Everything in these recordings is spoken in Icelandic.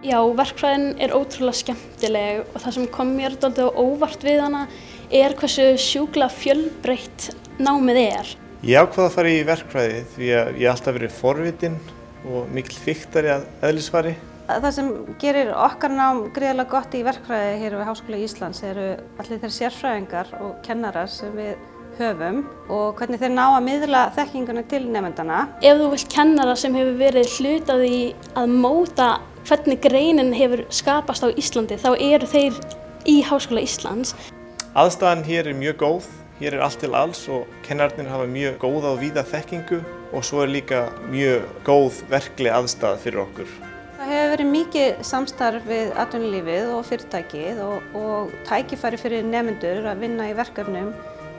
Já, verkfræðin ótrúlega skemmtileg og það sem kom mér dálítið á óvart við hana hversu sjúklega fjölbreytt námið er. Ég ákvað að fara í verkfræði því að ég hef alltaf verið forvitinn og mikill fiktari að eðlisfari. Það sem gerir okkar nám gríðarlega gott í verkfræði hér við Háskóla Íslands eru allir þeir sérfræðingar og kennarar sem við höfum og hvernig þeir ná að miðla þekkinguna til nemendana. Ef þú vilt kennara sem hefur verið hlutað í að móta hvernig greinin hefur skapast á Íslandi, þá eru þeir í Háskóla Íslands. Aðstæðan hér mjög góð, hér allt til alls og kennararnir hafa mjög góða og víða þekkingu og svo líka mjög góð verkleg aðstæða fyrir okkur. Það hefur verið mikið samstarf við atvinnulífið og fyrirtækið og tækifæri fyrir nemendur að vinna í verkefnum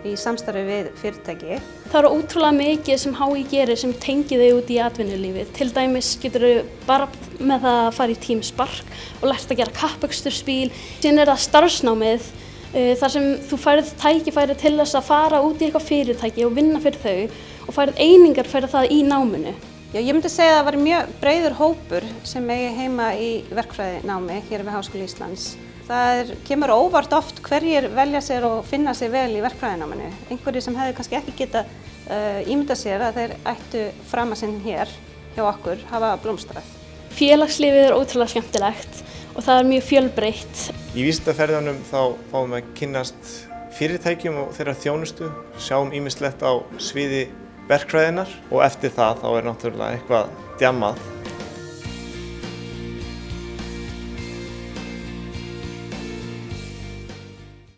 í samstarfi við fyrirtæki. Það ótrúlega mikið sem HÍ gerir sem tengir þig út í atvinnulífið. Til dæmis getur þau bara með það að fara í Team Spark og lært að gera kappakstursbíl. Síðan það starfsnámið þar sem þú færð tækifæri til þess að fara út í eitthvað fyrirtæki og vinna fyrir þau og færð einingar fyrir það í náminu. Já, ég myndi segja að það var mjög breiður hópur sem eigi heima í verkfræðinámi hér við Háskóla Íslands. Það kemur óvart oft hverjir velja sér og finna sér vel í verkfræðináminu. Einhverjir sem hefði kannski ekki getað ímyndað sér að þeir ættu frama sinn hér hjá okkur hafa blómstrað. Félagslífið ótrúlega skemmtilegt og það mjög fjölbreytt. Í vísindaferðunum þá fáum við að kynnast fyrirtækjum og þeirra þjónustu, sjáum ýmislegt á sviði verkfræðinnar og eftir það þá náttúrulega eitthvað djammað.